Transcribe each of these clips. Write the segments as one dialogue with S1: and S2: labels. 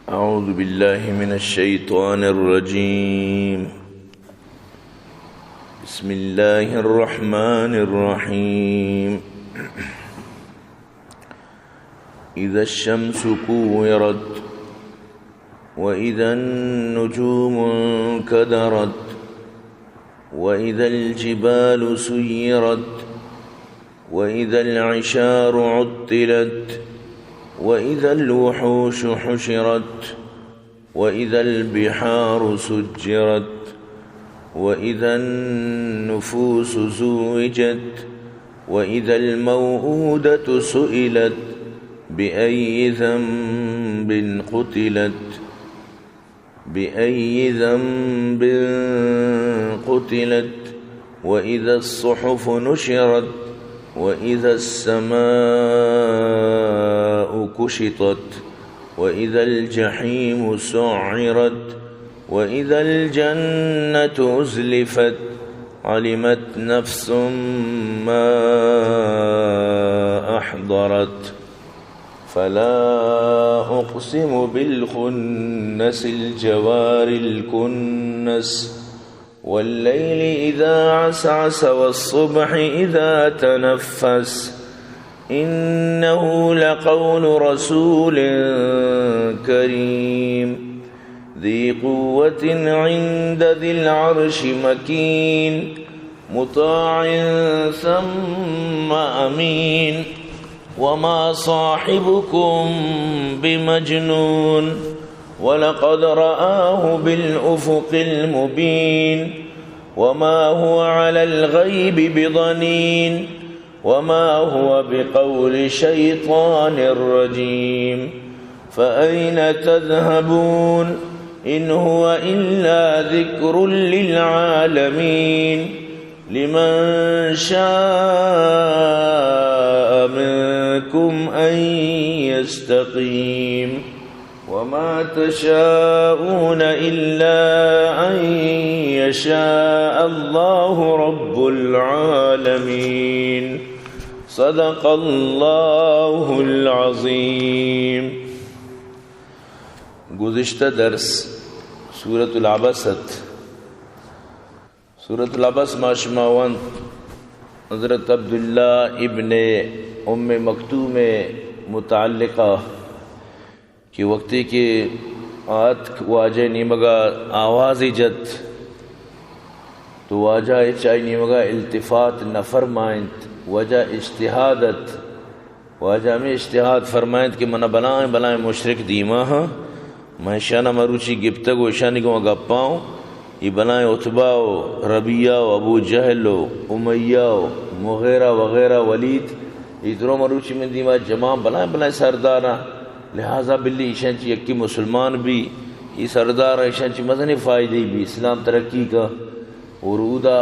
S1: أعوذ بالله من الشيطان الرجيم. بسم الله الرحمن الرحيم. إذا الشمس كورت وإذا النجوم انكدرت وإذا الجبال سيرت وإذا العشار عطلت وإذا الوحوش حشرت وإذا البحار سجرت وإذا النفوس زوجت وإذا الموءودة سئلت بأي ذنب قتلت وإذا الصحف نشرت وإذا السماء كشطت وإذا الجحيم سعرت وإذا الجنة أزلفت علمت نفس ما أحضرت فلا أقسم بالخنس الجوار الكنس والليل إذا عسعس والصبح إذا تنفس إنه لقول رسول كريم ذي قوة عند ذي العرش مكين مطاع ثم أمين وما صاحبكم بمجنون ولقد رآه بالأفق المبين وما هو على الغيب بضنين وما هو بقول شيطان رجيم فأين تذهبون إن هو إلا ذكر للعالمين لمن شاء منكم أن يستقيم وما تشاءون إلا أن يشاء الله رب العالمين صدق الله العظیم۔ گزشتہ درس سورۃ العبس ماشماون حضرت عبداللہ ابن ام مکتوم متعلقہ کہ وقتی کہ آت واجہ نیمگا آواز جت تو واجہ چاہی نیمگا التفات نفرمائند وجہ اجتہادت واجہ میں اجتہاد فرمائند کہ منہ بلائیں مشرک دیما ہاں میں شانہ مروچی گفتگو شانی کو گپاؤں یہ بلائیں عتبہ و ربیہ و ابو جہل و امیہ و مغیرہ وغیرہ ولید ادھروں مروچی میں دیما جماع بلائیں سردارہ لہذا بلی ایشانچی یکی مسلمان بھی یہ سردار ایشانچی مدنی فائدے بھی اسلام ترقی کا اور اودا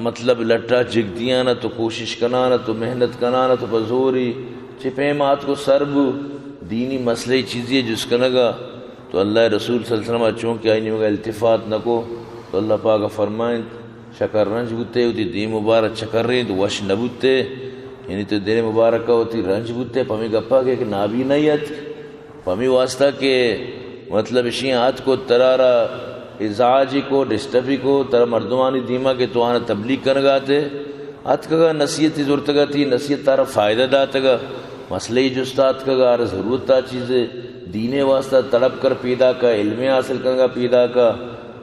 S1: مطلب لٹا جگدیاں نہ تو کوشش کنا نہ تو محنت کنا نہ تو بزوری چپیمات کو سرب دینی مسئلے چیزیں جس کا نگا تو اللہ رسول صلی اللہ علیہ وسلم چونکہ آئینی مگا التفات نکو تو اللہ پاک فرمائیں شکر رنج بوتے ہوتی دین مبارک چکر رہی تو وش نبوتے یعنی تو دین مبارکہ ہوتی رنج بوتے پمی گپا کے کہ نابی نیت پمی واسطہ کے مطلب شیعات کو ترارا ازعاجی کو ڈسٹربی کو تر مردمانی دیما کے تو آنا تبلیغ کرنگاتے آت کگا نصیحتی ضرورتگا تھی نصیحت تارا فائدہ داتگا مسئلہ جستات کگا آر ضرورت تا چیزیں دین واسطہ تڑپ کر پیدا کا علم حاصل کرنگا پیدا کا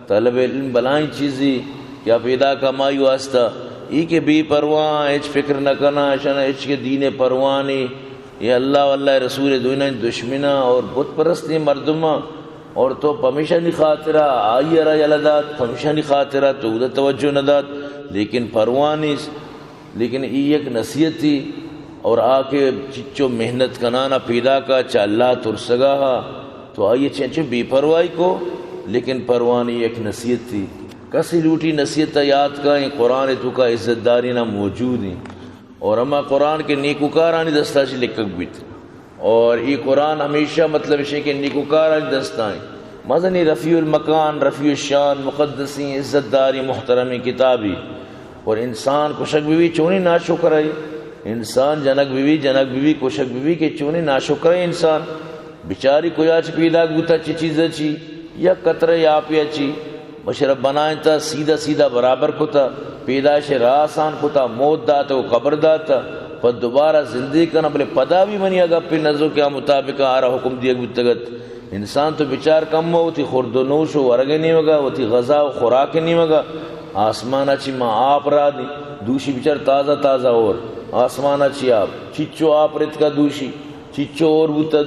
S1: طلب علم بلائیں چیزیں کیا پیدا کا مائی واسطہ ای کے بھی پرواہ اچ فکر نہ کرنا شنا اچ کے دین پروانی یہ اللہ واللہ رسول دوینا دشمنا اور بت پرستی مردمہ اور تو پمیشانی خاطرہ آئی را یلدات پمیشانی خاطرہ تو ادھر توجہ نہ دات لیکن پروانی لیکن ای ایک نصیحت تھی اور آ کے چچو محنت کنانا پیدا کا چا اللہ ترسگا تو آئیے چنچو بے پرواہی کو لیکن پروانی ایک نصیحت تھی کسی لوٹی نصیحت یاد کا یہ قرآن تو کا عزت داری نہ موجود ہیں اور اما قرآن کے نیکوکارانی دستہ سے لکھک بھی تھی اور یہ قرآن ہمیشہ مطلب ہے کہ نیکوکارانی دستہ ہیں مدنی رفیع المکان رفیع الشان مقدسی عزت داری محترمی کتابی اور انسان کشک بیوی چونی ناشکر ہے انسان جنک بیوی کشک بیوی کے چونی ناشکر ہے انسان بیچاری کویا چی پیدا گوتا چی چیز چی یا قطرے آپ یا چی مشرب بنائیں تا سیدھا سیدھا برابر کتا پیدائش راہ آسان کتا موت داتا وہ قبر داتا پر دوبارہ زندگی کرنا بلے پدا بھی منی اگا پی نظر کیا مطابق آرہ حکم دیا گتگت انسان تو بیچار کم ہو تی خورد و نوش و ورگے نہیں مگا وہ تی غذا و خوراک نہیں مگا آسمانا چی ماں آپ را دی دوشی بیچار تازہ تازہ اور آسمانا چی آپ چچو آپ رت کا دوشی چچو اور بوتا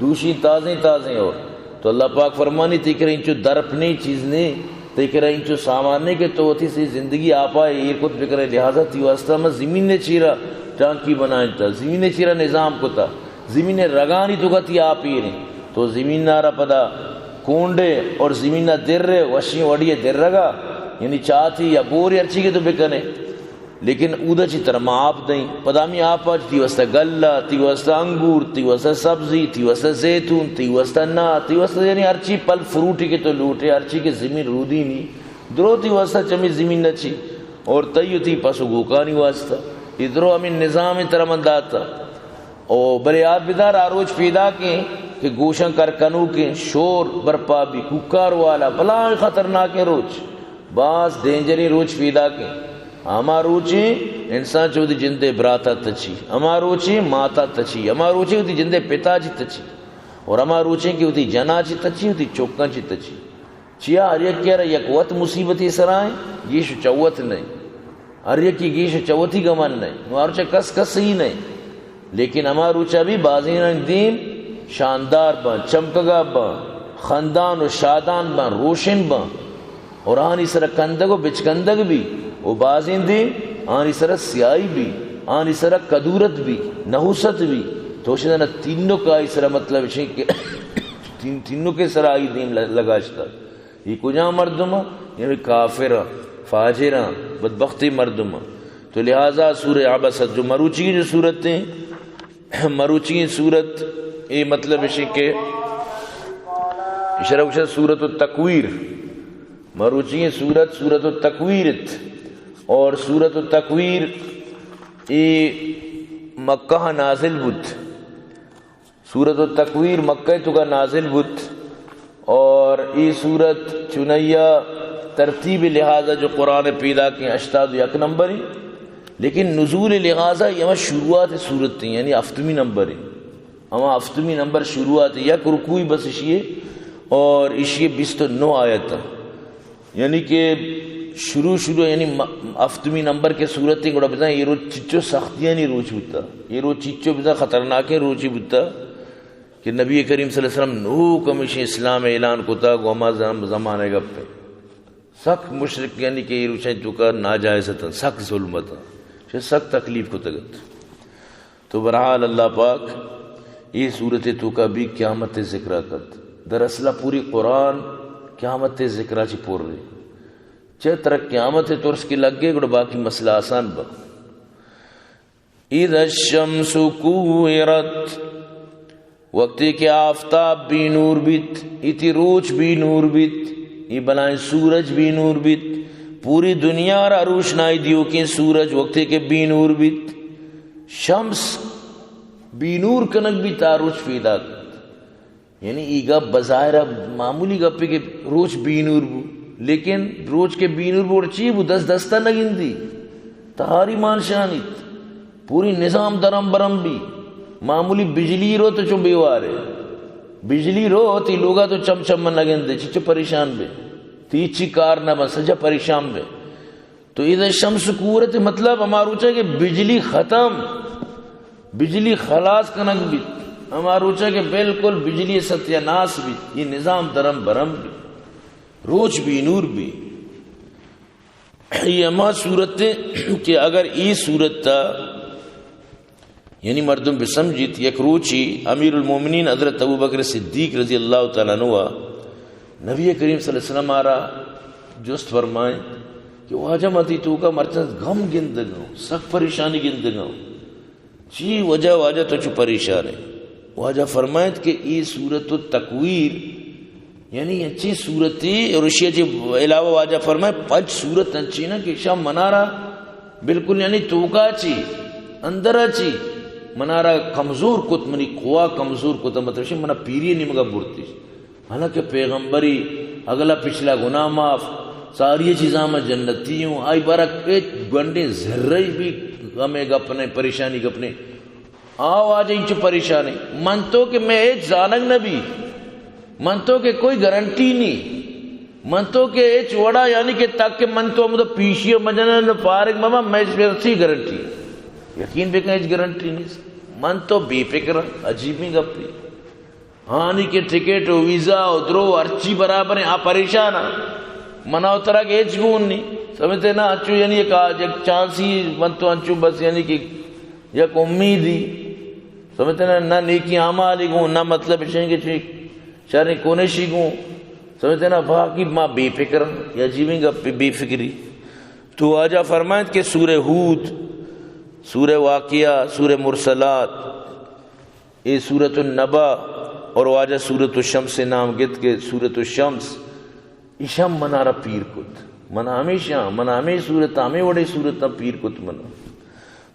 S1: دوشی تازیں تازیں اور تو اللہ پاک فرمانی تیکر انچو درپنی چیز نہیں تیکر انچو سامان نہیں کہ تو تھی سی زندگی آپ آئے یہ کت بکرے لہذا تی واسطہ میں زمین نے چیرا ٹانکی بنائیں تا زمین نے چیرا نظام کو تا زمین نے رگانی تو گتی آپ ہی نہیں تو زمین نارا پدا کونڈے اور زمین نہ در رہے وشی وڑیے در رگا یعنی چاہتی یا بوری ارچی کے تو بکنے لیکن اودا چی طرح ما آپ دیں پدامی آپ آج تی وستا گلہ تی وستا انگور تی وستا سبزی تی وستا زیتون تی وستا نا تی وستا یعنی ارچی پل فروٹی کے تو لوٹے ارچی کے زمین رودی نہیں درو تی وستا چمی زمین نچی اور تیو تی پسو گوکانی واسطہ ادرو ہمیں نظام طرح منداتا اور بلے آپ بیدار آروج پیدا کے کہ گوشن کرکنو کے شور برپا بھی ککار والا بلائیں خطرناک روچ باس ڈینجری روچ پیدا کے اما روچی انسان چودی جندے براتا تچی اما روچی ماتا تچی اما روچی ہوتی جندے پتا چی تچی اور اما روچی کی ہوتی جنا چی تچی ہوتی چوکاں چی تچی چیا ہر یک کہہ رہا یک وقت مصیبتی سرائیں گیش چوت نہیں ہر یک کی گیش چوتی گمن نہیں مارچہ کس کس ہی نہیں لیکن اما روچا بھی بازی رنگ دیم شاندار بان چمکگا بان خاندان و شادان بان روشن بان اور آنی سر کندگ و بچکندگ بھی وہ بازین دین آنی سر سیائی بھی آنی سر قدورت بھی نحوست بھی تو شدنا تینوں کا اس طرح مطلب ہے کہ تینوں کے سر آئی دین لگاشتا یہ کجا مردمہ یعنی کافر فاجر بدبختی مردمہ تو لہٰذا سورہ عبست جو مروچی کی جو صورتیں مروچی کی صورت یہ مطلب ہے کہ اشارہ سورۃ التکویر مروچی کی صورت سورۃ التکویرت اور سورۃ التکویر یہ مکہ نازل بود سورۃ التکویر مکہ تو کا نازل بود اور یہ سورت چنیا ترتیب لہذا جو قرآن پیدا کی 81 نمبر ہی لیکن نزول لہذا یہ شروعات صورت تھی یعنی ہفتمی نمبر ہی اما ہفتمی نمبر شروعات یک رکوعی بس اشیے اور اشیے 29 آیت یعنی کہ شروع یعنی ہفتمی نمبر کے صورتیں گوڑا بتا یہ روز چچو سختیاں نہیں روچ ہوتا یہ روز چچو بتا خطرناکیں روچی بتا کہ نبی کریم صلی اللہ علیہ وسلم نو کمیشن اسلام اعلان کو تا گوما زمانے گپ پہ سخت مشرک یعنی کہ یہ روچیں تو کا ناجائز تھا سخت ظلمت سخت تکلیف کو تگت تو برحال اللہ پاک یہ صورت تو کا بھی قیامت ذکر کرت دراصل پوری قرآن قیامت ذکرہ چی پور رہی چہ طرح قیامت تو اس کی لگ گئے گوڑا باقی مسئلہ آسان با اذا الشمس کوئرت وقتی کہ آفتاب بھی نور بیت ایتی روچ بھی نور بیت یہ بلائیں سورج بھی نور بیت پوری دنیا را روشنائی دیو کہ سورج وقتی کہ بھی نور بیت شمس بھی نور کنک بھی تاروچ پیدا کرت یعنی ایگا بظاہر معمولی گپے کہ روچ بھی نور بو لیکن روچ کے بھی نور بو چی بو دس دستہ نگن دی تہاری مانشانیت پوری نظام درم برم بھی معمولی بجلی رو تو چو بیوارے بجلی رو تی لوگا تو چم چم من لگن دے چچو پریشان بے تی چی کار نہ بن سجا پریشان بے تو ادھر شمس قورت مطلب ہماروچا کہ بجلی ختم بجلی خلاص کنک بھی ہماروچا کہ بالکل بجلی ستیہ ناس بھی یہ نظام درم برم بھی روچ بھی نور بھی یہ ہما صورتیں کہ اگر یہ صورت تا یعنی مردم بسمجھت یک روچی امیر المومنین حضرت ابوبکر صدیق رضی اللہ تعالیٰ عنہ نبی کریم صلی اللہ علیہ وسلم آرہا جست فرمائیں کہ واجہ ماتی تو کا مرچند غم گندگاں سخت پریشانی گندگاں چی وجہ واجہ تو چو پریشان ہے واجہ فرمائیں کہ ای صورت التکویر یعنی اچھی صورتی اور اسی اچھی علاوہ واجہ فرمائیں پچ صورت اچھی نا کہ شام منارا بالکل یعنی توکا چی اندر اچھی منارا کمزور کت منی قوا کمزور کت مطلب منا پیری نمگا برتی حالانکہ پیغمبری اگلا پچھلا گناہ معاف ساری چیزاں میں جنتی ہوں آئی بارک ایک گنڈے ذرے بھی غمے گپنے پریشانی گپنے آؤ آ جائیں چو پریشانی من تو کہ میں ایک زانگ نبی من تو کہ کوئی گارنٹی نہیں من تو کہ ایک وڑا یعنی کہ تک کہ من تو مدد پیشی و مجنن پارک ماما میں اس میں اسی گارنٹی یقین بھی کہیں گارنٹی نہیں من تو بے فکر عجیبی گپی ہانی کے ٹکٹ ویزا ادرو ارچی برابر ہیں آپ پریشان مناؤ طرح کے ایچ گون نہیں سمجھتے نا انچو یعنی ایک چانسی من تو انچو بس یعنی کہ یک امیدی سمجھتے نا نہ نیکی آمالی گون نہ مطلب اشیں کے چھوئی شاریں کونشی گون سمجھتے نا باقی ماں بے فکر یا جیویں گا بے فکری تو آجا فرمائد کہ سورہ ہود سورہ واقعہ سورہ مرسلات یہ سورۃ النبا اور واجہ سورۃ الشمس نام گت کے سورۃ الشمس اشم منارا پیر کت منا ہمیشہ منا ہمیں سورت ہمیں وڑے سورت پیر کت منا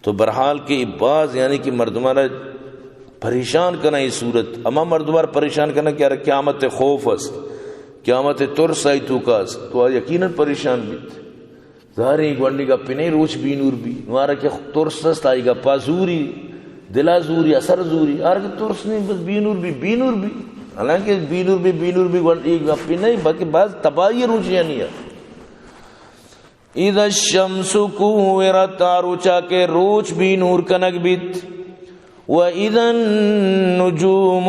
S1: تو برحال کے بعض یعنی کہ مردمارا پریشان کرنا یہ صورت اما مردمار پریشان کرنا کیا رہا قیامت خوف است قیامت ترس آئی تو کاس تو یقیناً پریشان بیت ظاہری گوانڈی گا پنے روچ بھی نور بھی نوارا کہ ترس است آئی گا پا زوری دلا زوری اثر زوری آرہ کہ ترس نہیں بس بی نور بھی حالانکہ بی نور بھی گوانڈی گا پنے باقی بعض تباہی روچیاں نہیں ہے اذا الشمس کوورت آروچا کے روچ بھی نور کنک بیت وَإِذَا النُّجُومُ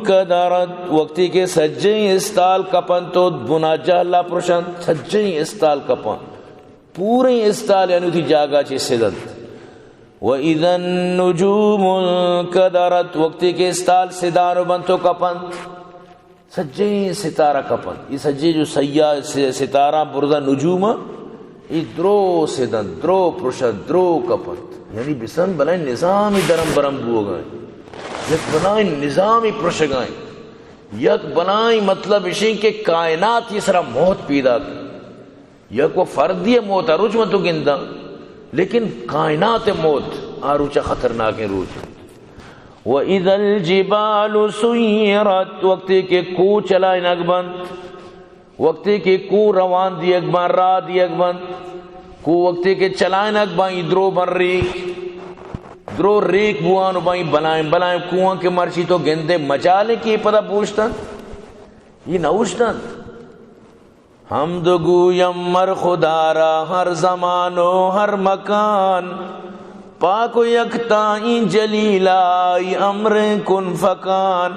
S1: كَدَرَتْ وقتی کے سجیں استال کپن تو بنا جہلا پرشن سجیں استال کپن پورے استال یعنی تھی جاگا چی سدت وَإِذَا النُّجُومُ كَدَرَتْ وقتی کے استال سدارو بن تو کپن سجیں ستارہ کپن یہ سجیں جو سیاہ ستارہ بردہ نجوم یہ درو سدن درو پرشن درو کپن یعنی بسن بنائیں نظامی درم برم بو گئیں یک بنائیں نظامی پرش گئیں یک بنائیں مطلب اشیں کہ کائنات یہ سرا موت پیدا کی یک وہ فردی موت آروچ میں تو گندہ لیکن کائنات موت آروچہ خطرناک روچ وَإِذَا الْجِبَالُ سُيِّرَتْ وقتی کے کو چلائیں اگبند وقتی کے کو روان دی اگبند را دی اگبند کو وقتی کے چلائیں اگبائیں درو بن ریک درو ریک بوانو بائیں بلائیں کوان کے مرچی تو گندے مچالے کی پتہ پوچھتا یہ نوشتن حمد گویم مر خدارا ہر زمانو ہر مکان پاک و یکتائیں جلیلائی امر کن فکان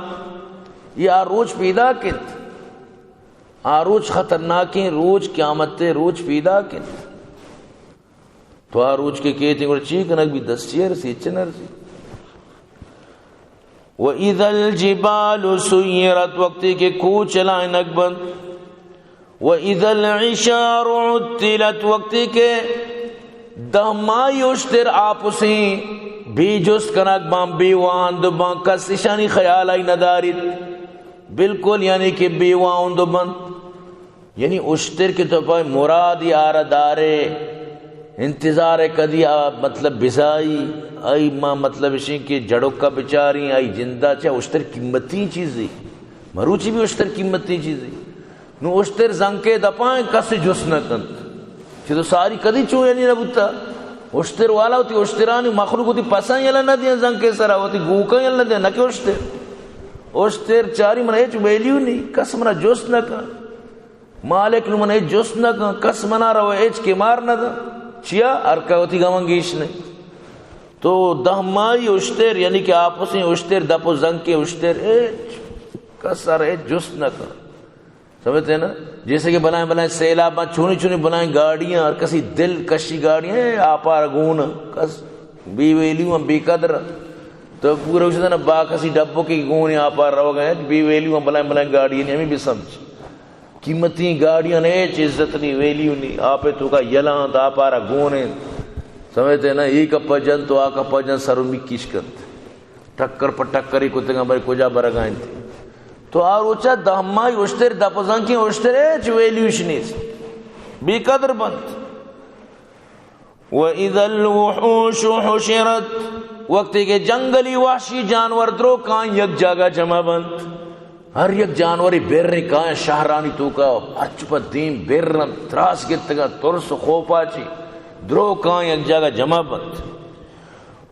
S1: یہ آروچ پیدا کت آروچ خطرناکیں روچ قیامت روچ پیدا کت تو آروچ کے کہتے ہیں چیکنک بھی دستیر سی چنر سی وَإِذَا الْجِبَالُ سُيِّرَتْ وقتی کے کو چلائیں اگبند وَإِذَا الْعِشَارُ عُطِّلَتْ وقتی کے دہمائی اشتر آپسیں بھی جست کنک بام بیوان دو بان کس اشانی خیال آئی ندارید بالکل یعنی کہ بیوان دو بند یعنی اشتر کے تو پائی مرادی آردارے انتظار کدی مطلب بزائی آئی ماں مطلب اشیں کہ جڑوں کا بچاری آئی جندہ چاہ اشتر قیمتی چیزی مروچی بھی اشتر قیمتی چیزی نو اشتر زنگ کے دپائیں کس جس نہ کند چی تو ساری کدی چو یعنی نبوتا اشتر والا ہوتی اشترانی مخلوق ہوتی پسائیں یلا نہ دیا زنگ کے سرا ہوتی گوکا یلا نہ دیا نہ کہ اشتر چاری منہ ایچ ویلیو نہیں کس منہ جس نہ کن مالک نو منہ ایچ جس نہ کن کس منہ رہو ایچ کے مار نہ دا چیا ارکا ہوتی گمانگیش نہیں تو دہمائی اشتر یعنی کہ آپسیں اشتر دپو زنگ کے اشتر ایچ کسر ایچ جس نہ کن سمجھتے ہیں نا جیسے کہ بنائیں سیلاب چھونی بنائیں گاڑیاں اور کسی دل کشی گاڑیاں آپا رگون کس بی ویلیوں بی قدر تو پورے اچھتا نا با کسی ڈبوں کی گونی آپا رو گئے بی ویلیوں بنائیں گاڑیاں ہمیں بھی سمجھ قیمتی گاڑیاں نیچ عزت نہیں ویلیوں نہیں آپے تو کا یلان تو آپا رگونے سمجھتے ہیں نا ایک اپا جن تو آکا اپا جن سرمی کیش کرتے ٹکر پر ٹکر ہی کتے گا بھائی کجا برگائیں تھی تو آروچا دہمائی اشتر دپزان کی اشتر ایچ ویلیوش نیست بی قدر بند وَإِذَا الْوُحُوشُ حُشِرَتْ وقتی کہ جنگلی وحشی جانور درو کائیں یک جگہ جمع بند، ہر یک جانوری بیرنی کائیں شہرانی تو کا اچپت دین بیرن تراس گتگا ترس خوف آچی درو کائیں یک جگہ جمع بند۔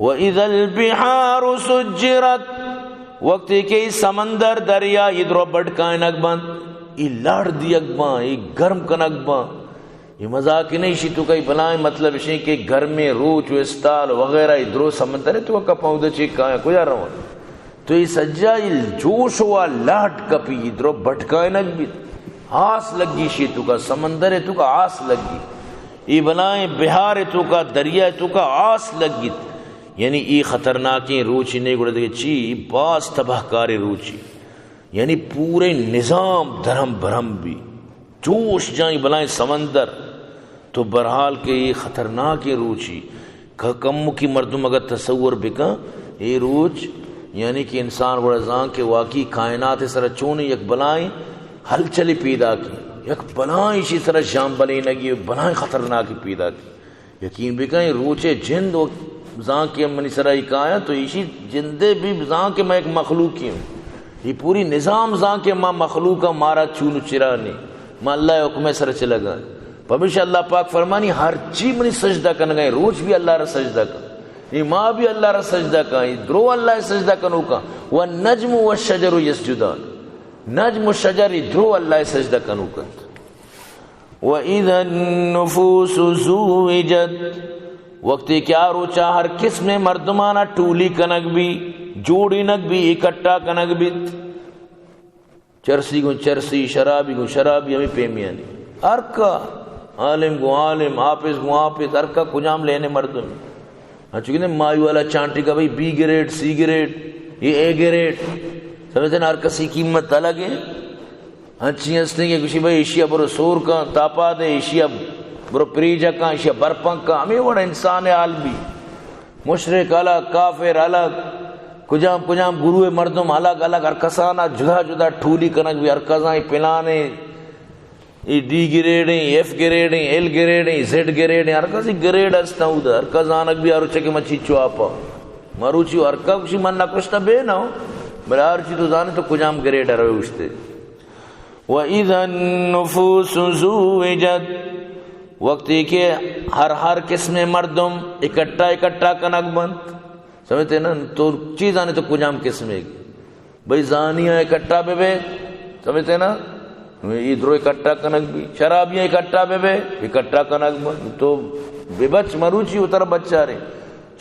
S1: وَإِذَا الْبِحَارُ سُجِّرَتْ وقتی کہ سمندر دریا یہ درو بڑکائیں نگ بند، یہ لڑ دی اگباں، یہ گرم کنگ باں، یہ مذاق نہیں شی تو کئی بلائیں مطلب اشیں کہ گھر میں روچ و استال وغیرہ درو سمندر ہے تو کپاؤں دے چیک کائیں کوئی روان تو یہ سجا یہ جوش ہوا لاٹ کپی یہ درو بھٹکائیں نگ بھی آس لگی شی تو کا سمندر ہے تو کا آس لگی، یہ بلائیں بہار ہے تو کا دریا ہے تو کا آس لگی، یعنی یہ خطرناکی روچی نہیں گڑے دے چی باس تباہ کاری روچی، یعنی پورے نظام دھرم بھرم بھی جوش جائیں بلائیں سمندر تو برحال کے یہ خطرناک روچی کم کی مردم اگر تصور بکا یہ روچ یعنی کہ انسان بڑا زان کے واقعی کائنات سر چونی یک بلائیں ہل چلی پیدا کی، یک بلائیں اسی طرح شام بلی نگی بلائیں خطرناکی پیدا کی، یقین بکا یہ روچے جند و زان کے منی سرائی کایا تو اسی جندے بھی زان کے میں ایک مخلوق کی ہوں، یہ پوری نظام زان کے ماں مخلوقہ مارا چونو چرا نہیں ماں اللہ حکم سر چلا گا، پمیشہ اللہ پاک فرمانی ہر چیز منی سجدہ کرنا گئے، روچ بھی اللہ را سجدہ کر، یہ ماں بھی اللہ را سجدہ کا، یہ درو اللہ سجدہ کنو کا، والنجم والشجر یسجدان، نجم و شجر درو اللہ سجدہ کنو کا۔ وَإِذَا النُّفُوسُ زُوِّجَتْ وقتی کیا روچا ہر قسم مردمانہ ٹولی کنگ بھی جوڑی نگ بھی اکٹھا کنگ بھی، چرسی گو چرسی شرابی گو شرابی ہمیں پیمیانی ارکا عالم گو عالم حافظ گو حافظ ارکا کجام لینے مردم چونکہ نے مایو والا چانٹی کا بھئی بی گریڈ سی گریڈ یہ اے گریڈ سمجھتے ہیں ہر کسی قیمت الگ ہے، اچھی ہستے کہ کسی بھئی ایشیا برو سور کا تاپا دے ایشیا برو پریجا کا ایشیا برپنک کا، ہمیں وڑا انسان عالمی مشرک الگ کافر الگ کجام کجام گروہ مردم الگ الگ ارکسانہ جدا جدا ٹھولی کنک بھی ارکسائیں پلانے ڈی گریڈ ہیں ایف گریڈ ہیں ایل گریڈ ہیں زیڈ گریڈ ہیں ارکسی گریڈ ہستا ہوں دا ارکسانک بھی آروچہ کے مچھی چواپا مروچی ارکا کسی من نکشتا بے نہ ہو بلے آروچی تو زانے تو کجام گریڈ ہے روئے اچھتے۔ وَإِذَا النُّفُوسُ زُوِّجَتْ وقتی کہ ہر قسم مردم اکٹھا کنک بند سمجھتے نا تو چیز آنے تو کجام قسم ہے بھئی زانیاں اکٹھا بے بے سمجھتے نا ادھرو اکٹھا کنک بھی شرابیاں اکٹھا بے بے اکٹھا کنک بھی تو بے بچ مروچی اتر بچہ رہے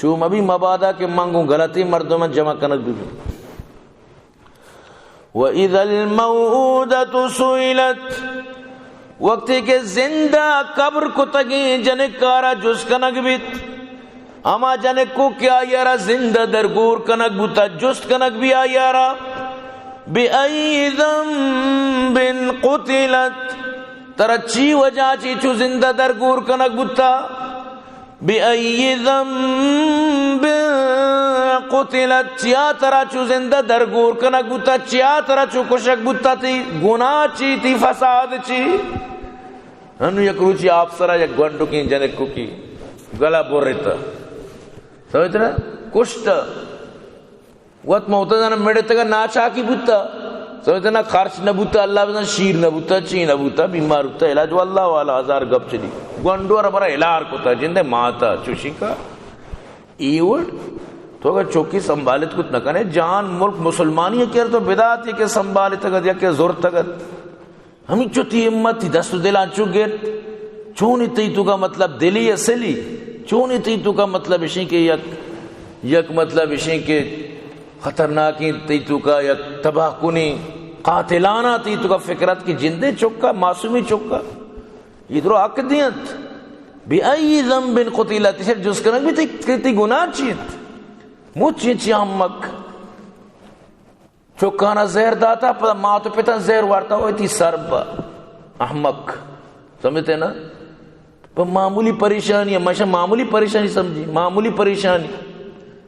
S1: چوم ابھی مبادہ کے مانگوں غلطی مردوں میں جمع کنک بھی وَإِذَا الْمَوْءُودَةُ سُئِلَتْ وقتی کہ زندہ قبر کو تگی جنکارا جس کنک بیت اما جنک کو کیا یارا زندہ درگور کنک بوتا جست کنک بھی آیارا بِأَيِّ ذَنبٍ قُتِلَتْ ترچی وجہ چیچو زندہ درگور کنک بوتا بِأَيِّ ذَنبٍ قُتِلَتْ چیا ترا چو زندہ درگور کنک بوتا چیا ترا چو کشک بوتا تھی گناہ چی تھی فساد چی ہنو یک روچی آپ سرا یک گونڈو کی جنک کو کی گلا بور رہتا سمجھتے نا کشتا وقت موتا جانا میڑے تکا ناچا کی بوتا سمجھتے نا خارچ نبوتا اللہ بزن شیر نبوتا چی نبوتا بیمار ہوتا علاج واللہ والا ہزار گپ چلی گونڈو اور برا الار کو تا جندے ماتا چوشی کا ایوڑ تو اگر چوکی سنبھالت کچھ نہ کرنے جان ملک مسلمانی ہے کہر تو بدات ہے کہ سنبھالت اگر یا کہ زور تگت ہمیں چوتی امت تھی دست دلان چو گر چونی تی تو کا مطلب دلی اصلی چونی تی تو کا مطلب اشیں کہ یک مطلب اشیں کہ خطرناکی تی تو کا یک تباہ کنی قاتلانہ تی تو کا فکرت کی جندے چکا معصومی چکا یہ درو عقدیت بِأَيِّ ذَنبٍ قُتِلَتْ اسے جس کنک بھی تی گناہ چیت مجھ چی احمق چوکانا زہر داتا پتا ماں تو پتا زہر وارتا ہوئی تھی سربا احمق سمجھتے نا معمولی پریشانی ہے ماشا معمولی پریشانی سمجھی معمولی پریشانی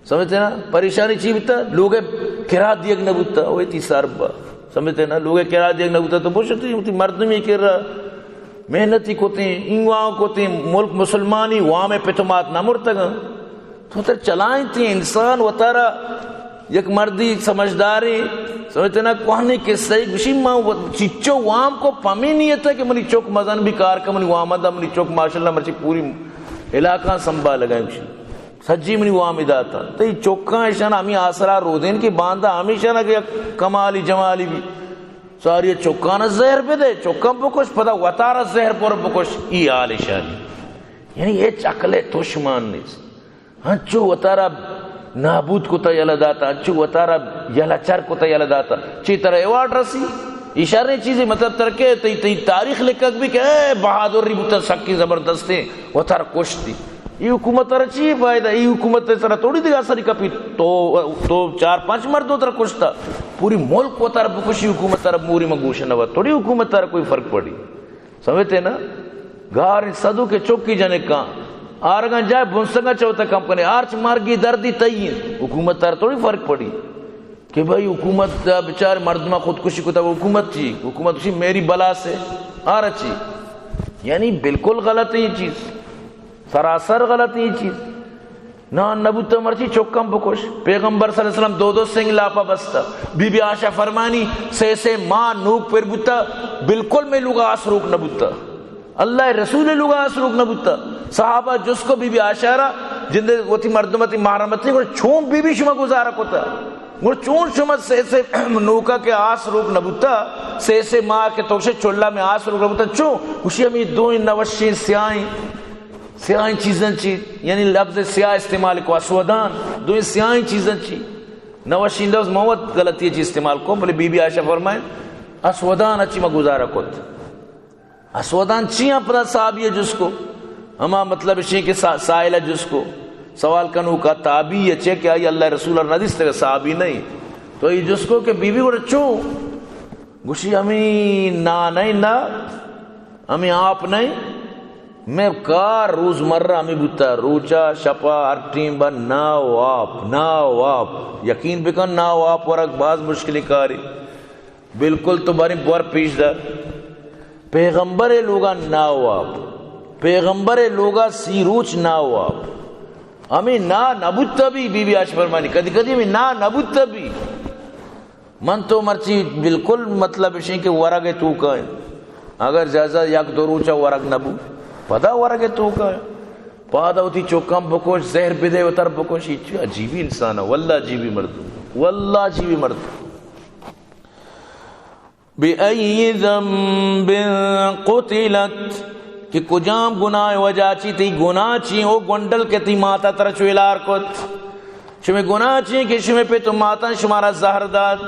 S1: سمجھتے نا پریشانی چی بیتا لوگے کرا دیگ نبوتا ہوئی تھی سربا سمجھتے نا لوگے کرا دیگ نبوتا تو بوشتی ہوتی مردمی کر رہا محنتی کوتے انگواں کوتے ملک مسلمانی وہاں میں پتمات نہ مرتگا تو تر چلائیں تھی انسان و تارا یک مردی سمجھداری سمجھتے نا کوہنے کے صحیح گوشی ماں چچو وام کو پمی نیت ہے کہ منی چوک مزن بھی کار کا منی وامدہ منی چوک ماشاءاللہ مرچی پوری علاقہ سنبھال لگائیں گوشی سجی منی وامیدہ تھا تو یہ چوکاں ایشان ہمیں آسرا رو دین کی باندھا ہمیشہ نہ کہ کمالی جمالی بھی ساری چوکاں زہر پہ دے چوکاں بکش پتا وطارہ زہر پر بکش ای آل شانی یعنی یہ چکلے توشمان نیس ہنچو وطارہ نابود کو تا یلا داتا ہنچو وطارہ یلا چر کو تا یلا داتا چی طرح ایوارڈ رسی اشارے چیزیں مطلب ترکے تی تاریخ لکھک بھی کہ اے بہادر ریبوتا سکی زبردستے وطارہ کشتی یہ حکومت ترہ چیئے فائدہ یہ حکومت ترہ توڑی دیگا ساری کپی تو 4-5 مردوں ترہ کشتا پوری ملک کو ترہ بکشی حکومت ترہ موری مگوشہ نوا توڑی حکومت ترہ کوئی فرق پڑی سمجھتے نا گھار صدو کے چوکی جانے کہاں آرگان جائے بھنسنگا چوتا کم کرنے آرچ مارگی دردی تئین حکومت ترہ توڑی فرق پڑی کہ بھائی حکومت بچار مردمہ خودکشی کو تا حکومت چی حکومت اسی میری بلا سے آرہ چی یعنی بالکل غلط ہے یہ چیز سراسر غلط ہے یہ چیز نا نبوتا مرچی چوکم بکش پیغمبر صلی اللہ علیہ وسلم دو سنگ لاپا بستا بی بی عائشہ فرمانی سے ماں نوک پر بوتا بالکل میں لوگا آسروک نبوتا اللہ رسول لوگا آسروک نبوتا صحابہ جس کو بی بی عائشہ را جندے وہ تھی مردمتی محرمتی چھوم بی بی شما گزارا کوتا وہ چون شما سے نوکا کے آس روک نبوتا سے ماں کے توشے چولہ میں آس روک نبوتا چون کشی ہمیں دو نوشی سیاہیں چیزیں چی یعنی لفظ سیاہ استعمال کو اسودان دو سیاہیں چیزیں چی نوشی لفظ موت غلطی چیز استعمال کو بلے بی بی عائشہ فرمائیں اسودان اچھی میں گزارا کت اسودان چیاں پتا صحابی ہے جس کو ہما مطلب اسی کے سائل ہے جس کو سوال کنو کا تابی اچھے کہ آئی اللہ رسول اللہ ندیس تک صحابی نہیں تو یہ جس کو کہ بی بی کو رچو گوشی ہمیں نا نہیں نا ہمیں آپ نہیں میں کار روز مرہ ہمیں بتا روچا شپا ہر ٹیم با نا واپ یقین بکن نا واپ ورک بعض مشکلی کاری بالکل تو باری بور پیش دا پیغمبر لوگا نا واپ پیغمبر لوگا سیروچ نا واپ ہمیں نا نبوتا بھی بی بی عائشہ فرمانی کدی کدی ہمیں نا نبوتا بھی من تو مرچی بالکل مطلب اسی کہ ورگ تو کا ہے اگر جازہ یک دو روچا ورگ نبو پدا ورگ تو کا ہے پادا ہوتی چوکم بکوش زہر بدے اتر بکوش یہ عجیبی انسان ہے واللہ عجیبی مرد واللہ عجیبی مرد بِأَيِّ ذَنْبٍ قُتِلَتْ کہ کجام گناہ وجہ چی تی گناہ چی او گنڈل کے تی ماتا تر چویلار کت شمی گناہ چی کہ شمی پہ تو ماتا شمارا زہر دات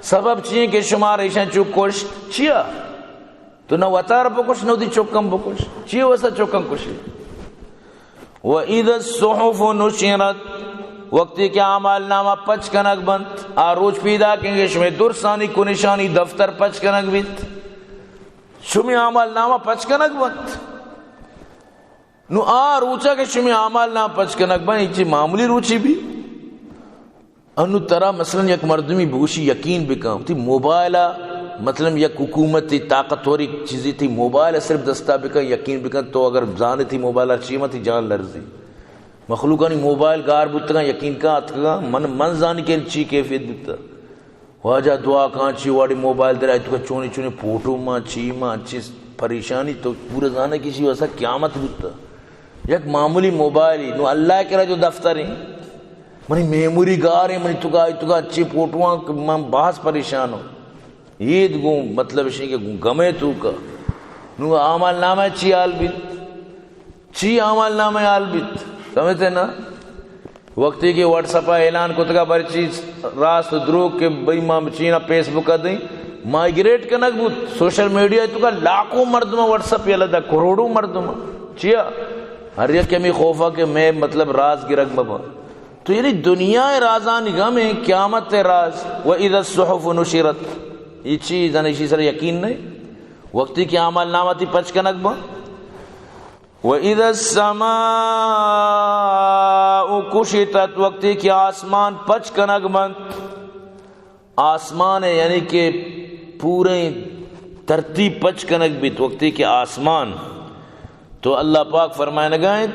S1: سبب چی کہ شمارا ایشان چوک کشت چیا تو نہ وطار بکش نہ دی چوکم بکش چیا وسا چوکم کشی وَإِذَا الصُّحُفُ نُشِرَتْ وقتی کہ عمال نامہ پچ کنک بند آروج پیدا کنگے شمی درسانی کنشانی دفتر پچ کنک بند شمی عمال نامہ پچ کنک بند نو روچا کہ شمی عمال نامہ پچ کنک بند ایچی معمولی روچی بھی انو ترہ مثلا یک مردمی بگوشی یقین بکام تھی موبائلہ مثلا یک حکومت تھی طاقتوری چیزی تھی موبائلہ صرف دستا بکن یقین بکن تو اگر جانے تھی موبائلہ چیمہ تھی جان لرزی مخلوقانی موبائل گار بودتا یقین کا آتکا من زانی کے چی کیفیت بودتا واجہ دعا کہاں چی واڑی موبائل در آئی تو کا چونی چونی پوٹو ماں چی ماں چیز پریشانی تو پورا زانے کسی ویسا قیامت بودتا یک معمولی موبائلی نو اللہ کے رہا جو دفتر ہیں منی میموری گار ہیں منی تو کا اچھی پوٹوان من بہت پریشان ہو یہ دگوں مطلب اسی کہ گمے تو کا نو عمال نامہ چی آل بیت چی عمال نامہ آل بیت سمجھتے نا وقتی کہ واٹس اپا اعلان کو تکا بر چیز راست دروگ کے بھئی ماں چینا پیس بک کا دیں مائگریٹ کنک بود سوشل میڈیا تو کا لاکھوں مردمہ واٹس اپ یہ لدہ کروڑوں مردمہ چیا ہر یک کمی خوفا کہ میں مطلب راز گرک بابا تو یعنی دنیا رازان نگاہ میں قیامت راز وَإِذَا الصُّحُفُ نُشِرَتْ یہ چیز اسی سر یقین نہیں وقتی کہ عمال نامہ تھی پچ کنک با وَإِذَا السَّمَاءُ كُشِطَتْ وقتی کہ آسمان پچ کنک بند آسمان ہے یعنی کہ پورے ترتیب پچ کنک بیت وقتی کے آسمان تو اللہ پاک فرمائے نگائیں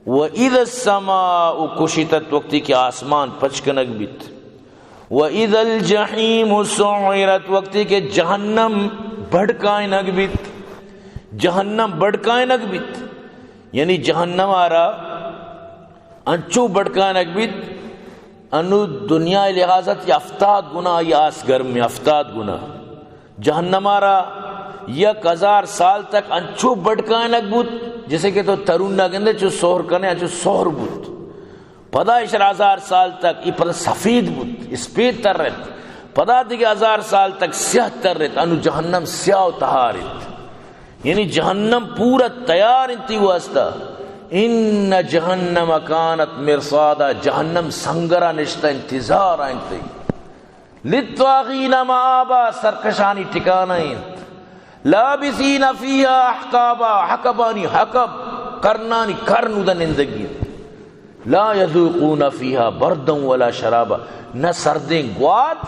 S1: وَإِذَا السَّمَاءُ كُشِطَتْ وقتی کے آسمان پچ کنک بیت وَإِذَا الْجَحِيمُ سُعِّرَتْ وقتی کے جہنم بھڑکائیں نگ بیت جہنم بھڑکائیں نگ بیت یعنی جہنم آرا انچو بھڑکائیں نگ بیت انو دنیا لحاظت یا 70 گنا یا آس گرم میں 70 گنا جہنم آرا 1000 سال تک انچو بھڑکائیں نگ بیت جیسے کہ تو ترون نگندے چو سوہر کرنے انچو سوہر بیت 15,000 سال تک یہ پتہ سفید بیت اسپید تر رہت پدا دیگه 1000 سال تک سیاہ تر رہت انو جہنم سیاہ و تہارت یعنی جہنم پورا تیار انتی واسطہ ان جہنم کانت مرصادا جہنم سنگرہ نشتہ انتظار آئنتی للطاغین مآبا سرکشانی ٹھکانا انت لابثین فیہا احقابا حقبانی حقب کرنانی کرنو دا نندگی لا یذوقون فیہا بردن ولا شرابا نہ سردیں گوات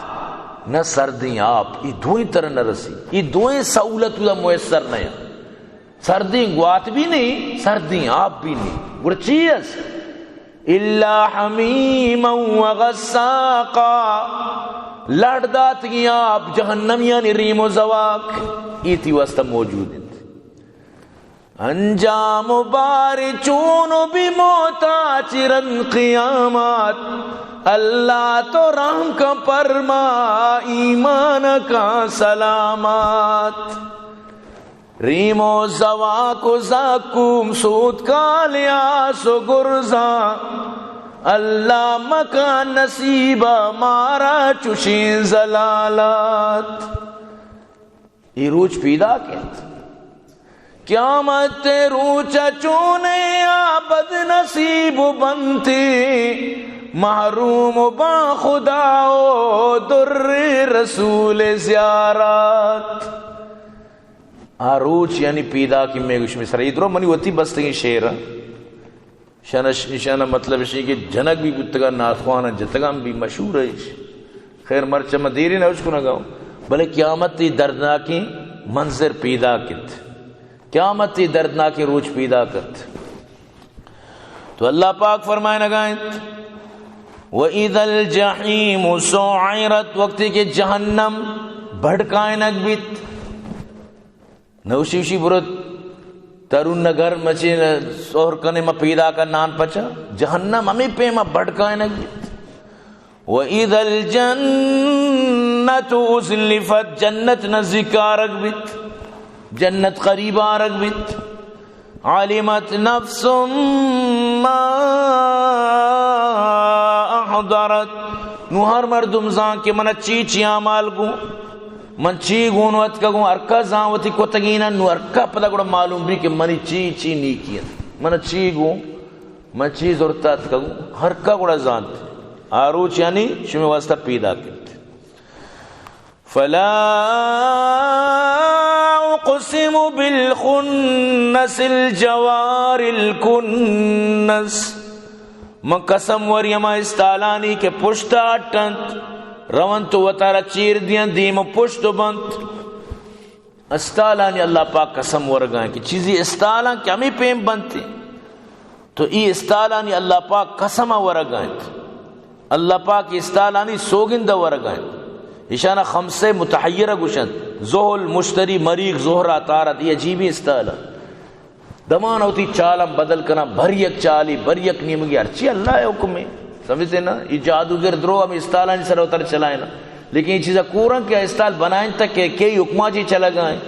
S1: نہ سردیں آپ یہ دوئیں طرح نہ رسی یہ دوئیں سہولت دا میسر نہیں سردیں گوات بھی نہیں سردیں آپ بھی نہیں گوڑا چیز الا حمیما وغساقا لڑدات کی آپ جہنم یعنی ریم و زواق یہ تھی واسطہ موجود ہیں انجام بار چون بھی موتا چرن قیامات اللہ تو رحم کا پرما ایمان کا سلامات ریم و زواق و زاکوم سود کا لیاس و گرزا اللہ مکان نصیبہ مارا چشین زلالات یہ روچ پیدا کہتے قیامت روچا چونے بد نصیب بنتی محروم با خدا و در رسول زیارات آروچ یعنی پیدا کی میں گوش میں سر ادھرو منی وطی بستگی شیر شانہ مطلب اسی کہ جنک بھی بتگا ناتخوانا جتگام بھی مشہور ہے خیر مرچہ مدیری نہ اس کو نہ گاؤں بلے قیامت تی دردناکی منظر پیدا کت قیامت تی دردناکی روچ پیدا کرت تو اللہ پاک فرمائے نگائیں وَإِذَا الْجَحِيمُ سُعِّرَتْ وقتی کہ جہنم بھڑکائیں نگ بیت نوشی برت ترون نگر مچے سوہر کنے ما پیدا کا نان پچا جہنم ہمیں پہ ما بھڑکائیں نگ بیت وَإِذَا الْجَنَّةُ أُزْلِفَتْ جنت نزدیکا رگ بیت جنت قریبا رگ بیت علمت نفس ما احضرت نو ہر مردم زان کے من چی عمال گو من چی گون وقت کا گون ارکا زان وطی کو تگینا نو ارکا پتا گوڑا معلوم بھی کہ منی چی نہیں کیا من چی گون من چی ضرورتات کا گون ہر کا گوڑا زان آروچ یعنی شمی واسطہ پیدا کرتے فلا اقسم بالخنس الجوار الکنس من قسم وریم استالانی کے پشتا اٹنت روان تو وطارہ چیر دیا دیم پشت بند استالانی اللہ پاک قسم ورگائیں کہ چیزی استالان کہ ہمیں پیم بنتی تو ای استالانی اللہ پاک قسم ورگائیں اللہ پاک استالانی سوگندہ ورگائیں اشانہ خمسے متحیرہ گوشن زہل مشتری مریق زہرہ تارت یہ عجیبی استالا دمان ہوتی چالم بدل کرنا بھر یک چالی بھر یک نیمگی ہرچی اللہ ہے حکم میں سمجھتے نا یہ جادوگر درو ہم استالا نہیں سر اتر چلائیں نا لیکن یہ چیزہ کورن کیا استال بنائیں تک کہ کئی حکمہ چی چلا گائیں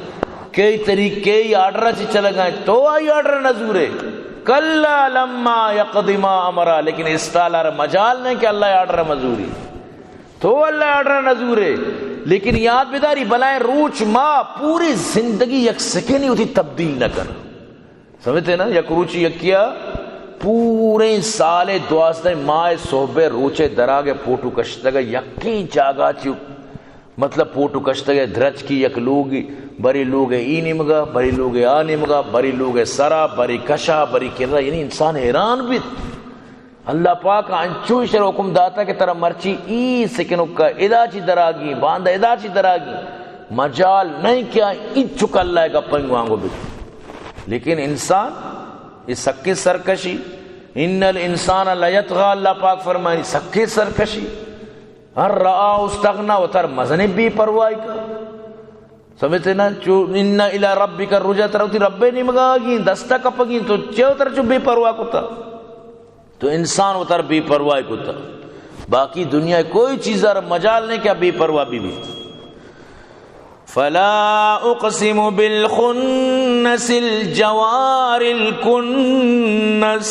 S1: کئی طریق کئی آڈرہ چی چلا گائیں تو آئی آڈرہ نظور ہے کلا لما یقدما امرا لیکن استالا مجال نہیں کہ اللہ آڈرہ مزوری تو اللہ آڈرہ نظور ہے لیکن یاد بیداری بلائیں روچ ماں پوری زندگی یک سکنی ہوتی تبدیل نہ کر سمجھتے نا یک روچی یک کیا پورے سال 12 ماہ صحبے روچے دراغے پوٹو کشتگا یقین چاگا چیو مطلب پوٹو کشتگا درچ کی یک لوگی بری لوگ ای نمگا بری لوگ آ نمگا بری لوگ سرا بری کشا بری کردہ یعنی انسان حیران بھی اللہ پاک انچو شر حکم داتا کہ ترہ مرچی ای سکنو کا ادا چی دراگی باندہ ادا چی دراگی مجال نہیں کیا اچ چکا اللہ کا پنگوانگو بھی. لیکن انسان یہ سکی سرکشی، ان الانسان لیطغی، اللہ پاک فرمائے سکی سرکشی، ہر رآ استغنا و تر مذہب بھی پروائی کا. سمجھتے نا چو ان الی ربک الرجع تروتی ربے نہیں مگاگی دستا کپگی تو چو تر چو بے پرواہ کتا. تو انسان اتر بے پرواہ کتا. باقی دنیا کوئی چیز مجال نہیں کیا بے پرواہ بھی. فلا اقسم بالخنس الجوار الکنس،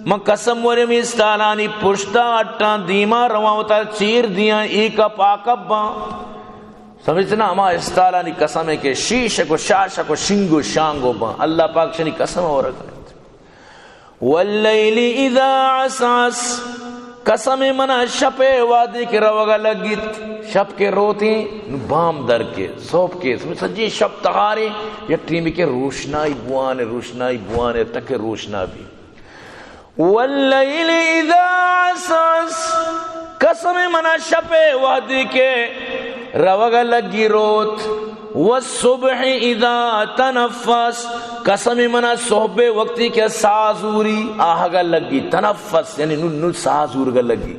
S1: میں قسم ورم استالانی پشتا اٹا دیما رواوتا چیر دیا ایک پاکبا. سمجھتے نا ہما استالانی قسم ہے کہ شیش کو شاش کو شنگو شانگو با اللہ پاک شنی قسم ہو رکھا. واللیل اذا عسعس، قسم منا شپ وادی کے روگا لگیت، شپ کے روتی بام در کے سوپ کے سجی شپ تہارے یک ٹیمی کے روشنائی بوانے تک روشنا بھی. واللیل اذا عسعس، قسم منا شپ وادی کے روگا لگی روت. والصبح اذا تنفس، قسم منا صحبے وقتی کے سازوری آہگا لگی. تنفس یعنی نو سازور گا لگی.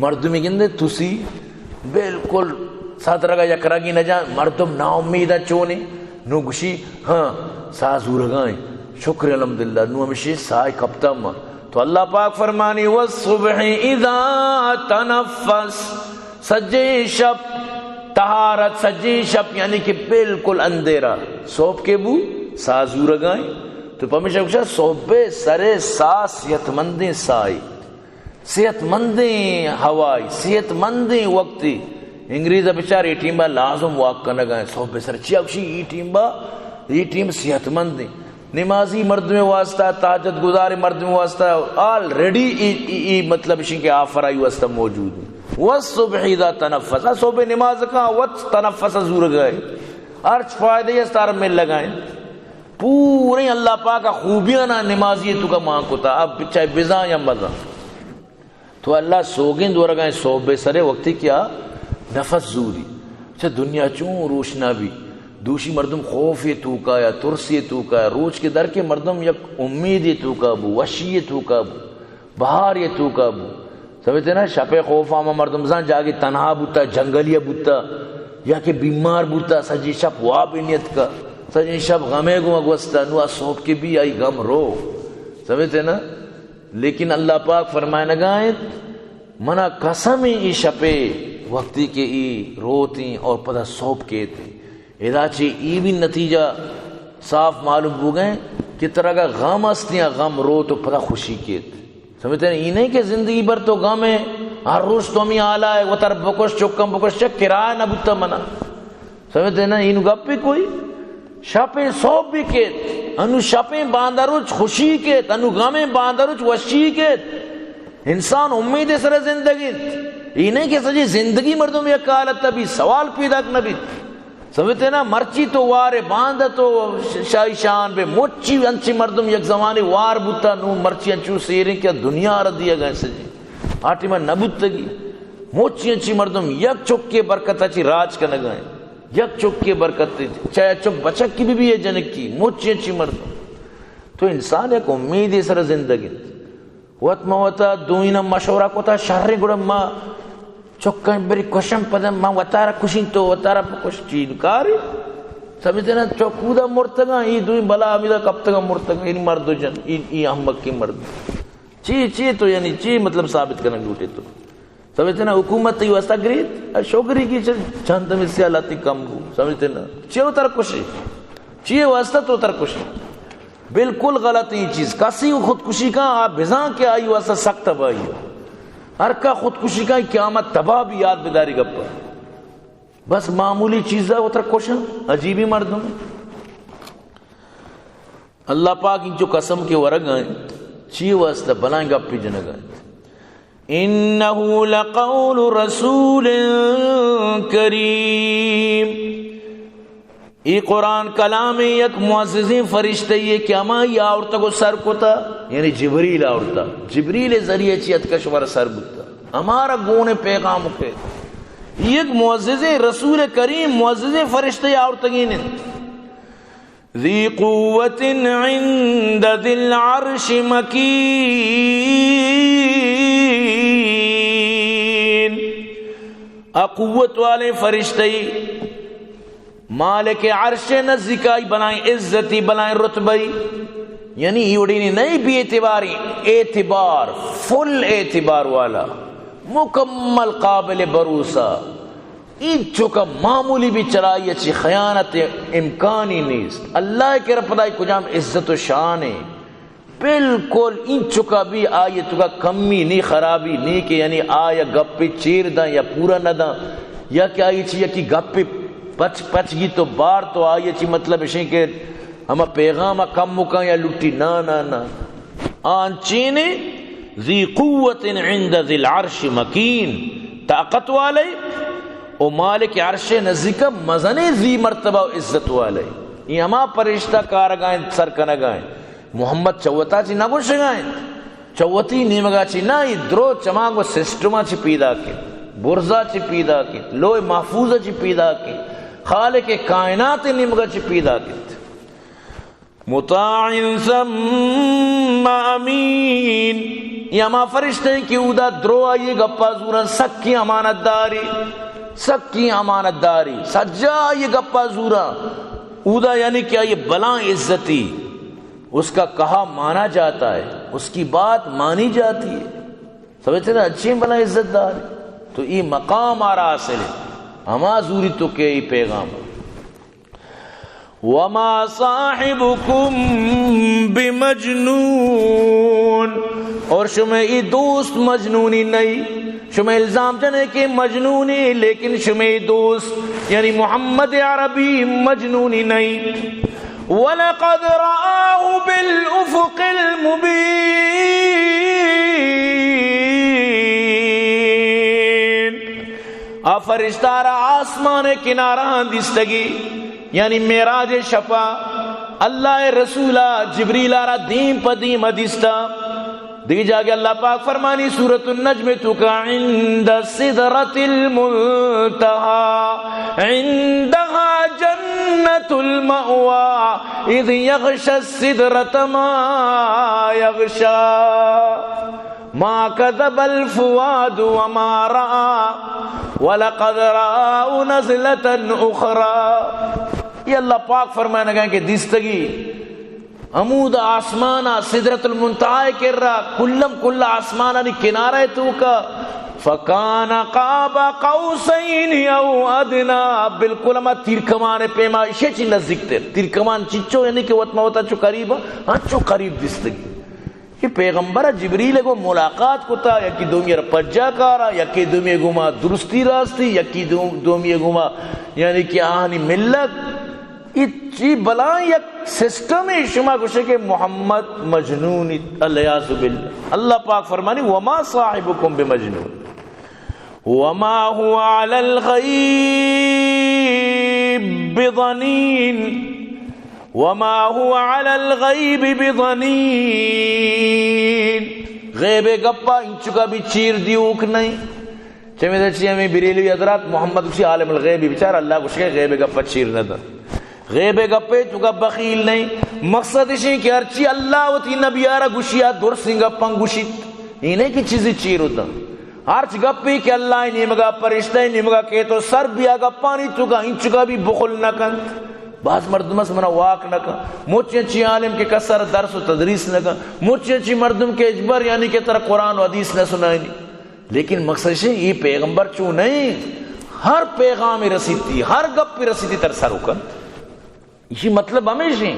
S1: مردمی گندے تسی بالکل ساتھ رگا یکرگی نہ جان، مردم نا امیدہ چونے نو گشی ہاں سازور گائیں شکر الحمدللہ نو ہمشی سائے کپتا ماں. تو اللہ پاک فرمانی والصبح اذا تنفس، سجے شب طہارت سجی شب یعنی کہ بالکل اندھیرا سوپ کے بو سازو رگائیں. تو پمیشہ کچھا صحبے سرے سا صحت مندیں سائی، صحت مندیں ہوائی، صحت مندیں وقتی. انگریزہ بچار یہ ٹیم با لازم واقع نگائیں صحبے سر چیا کچھی یہ ٹیم صحت مندیں. نمازی مرد میں واسطہ، تہجد گزار مرد میں واسطہ آلریڈی مطلب اسی کے آفر آئی واسطہ موجود ہے. والصبح اذا تنفس، صبح نماز کا وقت تنفس زور گئے ارچ فائدے اس طرح میں لگائیں. پورے اللہ پاک کا خوبیاں نہ نمازی تو کا ماں کو تھا اب چاہے بزاں یا مزاں. تو اللہ سوگن دور گئے صبح سرے وقتی کیا نفس زوری. اچھا دنیا چون روشنا بھی دوشی مردم خوف تو کا یا ترسی تو کا روز کے در کے مردم یک امید تو کا بو وشی تو کا بو بہار یہ تو کا بو. سمجھتے نا شپ خوف آما مردم زان جاگے تنہا بوتا جنگلیہ بوتا یا کہ بیمار بوتا سجی شپ وابنیت کا سجی شپ غمے گو اگوستا نوا سوپ کے بھی آئی غم رو. سمجھتے نا لیکن اللہ پاک فرمائے نگائیں منا قسم ای شپے وقتی کے ای روتی اور پتہ سوپ کے تھے. ادا چی ای بھی نتیجہ صاف معلوم ہو گئے کہ طرح کا غم استیاں غم رو تو پتہ خوشی کے تھے. سمجھتے ہیں یہ نہیں کہ زندگی بھر تو غم ہے ہر روز تو ہمیں آلہ ہے وہ تر بکش چکم بکش چک کرایہ نہ بوتا منا. سمجھتے ہیں نا انو گپ بھی کوئی شپیں سوپ بھی کیت انو شپیں باندروچ خوشی کیت انو غمیں باندروچ وشی کیت. انسان امید سر زندگی یہ نہیں کہ سجی زندگی مردم یک حالت بھی سوال پیدا نبی. سمجھتے نا مرچی تو وار باندھ تو شاہی شان بے موچی انچی مردم یک زمانے وار بوتا نو مرچی انچو سیریں کیا دنیا ردیا گئے سجی آٹی میں نبوتگی موچی انچی مردم یک چک کے برکت اچھی راج کا نگائیں یک چک کے برکت چاہے چک بچک کی بھی ہے جنک کی موچی انچی مردم. تو انسان ایک امید سر زندگی وقت موتا دوئینا مشورہ کو تا شہر گڑم ماں چکن بری کشم پدم ماں وطارہ کشین تو وطارہ کش چین کاری. سمجھتے نا چکودا مرتگا ای دوئی بلا امیدہ کب تگا مرتگا این مردو جن ای احمق کی مرد چی تو یعنی چی مطلب ثابت کرنا لوٹے. تو سمجھتے نا حکومت تی واسطہ گریت شوکری کی چند میں سیالاتی کم ہو. سمجھتے نا چیو تر کشی چیئے واسطہ تو تر کشی بالکل غلط یہ چیز. کسی خودکشی کا آپ بزاں کے آئی واسطہ سخت تباہی ہو ہر کا خودکشی کا قیامت تباہ بھی یاد بیداری گپا بس معمولی چیز ہے اتر کوشن عجیبی مردوں. اللہ پاک ان جو قسم کے ورگ آئیں چی واسطہ بلائیں گپی جنگ آئیں. انہو لقول رسول کریم، یہ قرآن کلام یک معززین فرشتے یہ کہ اما یہ آورتا کو سر کو تا یعنی جبریل آورتا جبریل ذریعے چیت کشور سر بتا ہمارا گونے پیغام کے یک معزز رسول کریم معزز فرشتے اور تگین ذی قوت عند ذی العرش مکین، قوت والے فرشتے مالک عرش نزدیکائی بنائیں، عزتی بنائیں، رتبئی، یعنی یوڑینی نہیں بھی اعتباری، اعتبار فل اعتبار والا، مکمل قابل بروسا، این چکا معمولی بھی چلائی اچھی خیانت امکانی نیست، اللہ کے رب پدائی کجام عزت و شان ہے، بالکل این چکا بھی آیت کا کمی نہیں خرابی نہیں کہ یعنی آیا گپی چیر دا یا پورا نہ دا، یا کہ آئی چی یکی گپی پچ گی تو بار تو آئی چی مطلب ہے کہ ہما پیغام کم مکا یا لٹی نا نا نا، آنچینے ذی قوت عند ذی العرش مکین، طاقت والے او مالک عرش نزدیک مزنے ذی مرتبہ و عزت والے، یہ ہما پرشتہ کارگائیں سرکنگائیں محمد چوتا چی نہ گوشگائیں، چوتی نیمگا چی نہ درو چمانگو سسٹما چی پیدا کے، برزا چی پیدا کے، لوہ محفوظہ چی پیدا کے، خالق کائنات نیمگا چی پیدا کے، مطاع ثم امین، یہ ہما فرشتے کی اودا درو آئیے گپا زورا سکی امانت داری، سکی امانت داری، سجا آئیے گپا زورا اودا، یعنی کیا یہ بلاں عزتی، اس کا کہا مانا جاتا ہے، اس کی بات مانی جاتی ہے، سمجھتے نا، اچھی بلا عزت دار، تو یہ مقام آرہا حاصل ہے، ہما زوری تو کہ یہ پیغام وما صاحبكم بمجنون، اور شمع دوست مجنونی نہیں، شمع الزام جنے کہ مجنونی، لیکن شمع دوست یعنی محمد عربی مجنونی نہیں، وَلَقَدْ رَآهُ بِالْأُفُقِ الْمُبِينِ، فرشتارا آسمان کنارہ دستگی، یعنی معراج شفا، اللہ رسولہ جبریل آرہ دیم پا دیم دستا، دیکھ جاگے اللہ پاک فرمانی سورة النجم تکا عند صدرت المنتہا عندها جنت المأوى اذ یغشى الصدرت ما یغشى ما کذب الفواد وما رأى وَلَقَدْ رَآهُ نَزْلَةً أُخْرَى، یہ اللہ پاک فرمانے گئے کہ دستگی عمود آسمانا صدرت المنتہا کر رہا، کلم کل آسمانا نی کنارہ تو کا، فَكَانَ قَابَ قَوْسَيْنِ أَوْ أَدْنَى، بالکل ہما تیرکمان پیما اسے چی نزدیک تیر، تیرکمان چچو یعنی کہ وطمہ ہوتا چو قریب، ہاں چو قریب دستگی، کہ پیغمبر جبریل کو ملاقات کو تا، یکی دومی رپجا کارا، یکی دومی گما درستی راستی، یکی دومی گما یعنی کہ آہنی ملت، اچھی بلائیں یک سسٹم شما کچھے کہ محمد مجنونی، علیہ باللہ، اللہ پاک فرمانی وما صاحبکم بمجنون وما هو علی الغیب بضنین، وما هو على الغیب بضنین، غیب گپا انچکا بھی چیر دیوک نہیں، چمیدہ چی ہمیں بریلوی حضرات محمد اسی عالم الغیبی بچار اللہ کچھ کہ غیب گپا چیر نہ دا، غیب گپے چکا بخیل نہیں، مقصد اسی کہ ہرچی اللہ و تی نبی آرہ گوشیا در سنگا پنگوشیت، یہ نہیں کہ چیزی چیر ہوتا، ہرچ گپی کہ اللہ نیمگا پرشتہ نیمگا کہ تو سر بھی آگا پانی چکا انچکا بھی بخل نہ کن، بعض مردم سے منا واق نہ کن، موچی اچھی عالم کے کسر درس و تدریس نہ کن، موچی اچھی مردم کے اجبر یعنی کہ تر قرآن و حدیث نہ سنائی نہیں، لیکن مقصد ہے یہ پیغمبر چوں نہیں، ہر پیغام رسید تھی، ہر گپ رسید تھی تر سر کن، یہ مطلب ہمیشہ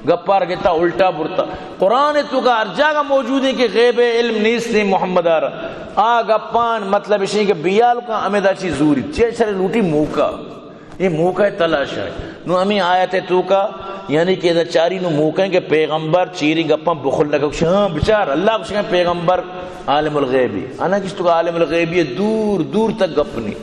S1: گپار گتا الٹا برتا، قرآن تو کا ہر جگہ موجود ہے کہ غیب علم نیست نہیں محمد آرہ، گپان مطلب ہے کہ بیال کا امیدہ چی زوری چیز سر لوٹی موکا، یہ موقع تلاش ہے، نو ہمیں آیت تو کا یعنی کہ چاری نو موقع ہے کہ پیغمبر چیری گپاں بخل نہ کہ ہاں بچار اللہ کچھ کہ پیغمبر عالم الغیبی، انا کس تو کا عالم الغیبی دور دور تک گپنی،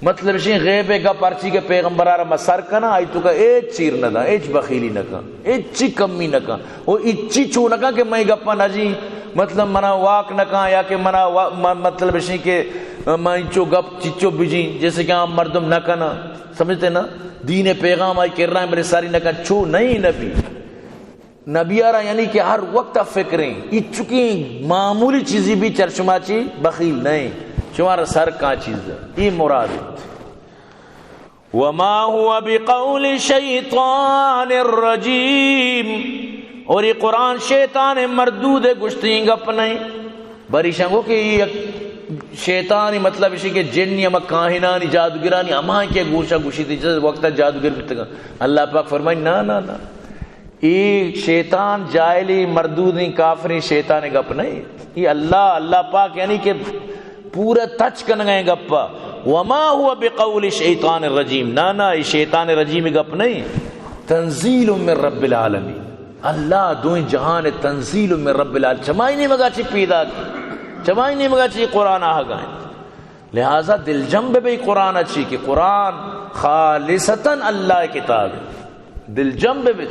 S1: مطلب ہے غیب گپ پرچی کے پیغمبر آرہ مسار کنا آئی تو کا ایچ چیر نہ دا، ایچ بخیلی نہ کا، ایچ چی کمی نہ کا، وہ ایچی چو نہ کا کہ میں گپاں نہ جی مطلب منا واک نہ کہاں یا کہ منا مطلب اسی کہ میں چو گپ چچو بجیں جیسے کہ عام مردم نہ کنا سمجھتے نا دین پیغام آئی کر رہا ہے میرے ساری نہ کنا چھو نہیں نبی آ رہا یعنی کہ ہر وقت فکریں یہ چکی معمولی چیزی بھی چرچما چی بخیل نہیں شمارا سر کا چیز ہے یہ مراد ہے وما هو بقول شیطان الرجیم اور یہ قرآن شیطان مردود گشتیں گپ نہیں بری شنگو کہ یہ شیطانی مطلب اسی کہ جن یا کاہنانی جادوگرانی اما کے گوشا گوشی تھی جس وقت جادوگر بتگا اللہ پاک فرمائے نا یہ شیطان جاہلی مردودی کافری شیطان گپ نہیں یہ اللہ پاک یعنی کہ پورا تچ کن گئے گپا وما هو بقول شیطان الرجیم نا یہ شیطان رجیم گپ نہیں تنزیل من رب العالمین اللہ دوئیں جہان تنزیل من رب العالمین چمائی نہیں مگا چی پیدا کی چمائی نہیں مگا چی قرآن آگائیں لہذا دل جنب بھی قرآن اچھی کہ قرآن خالصتاً اللہ کتاب ہے دل جنب بھی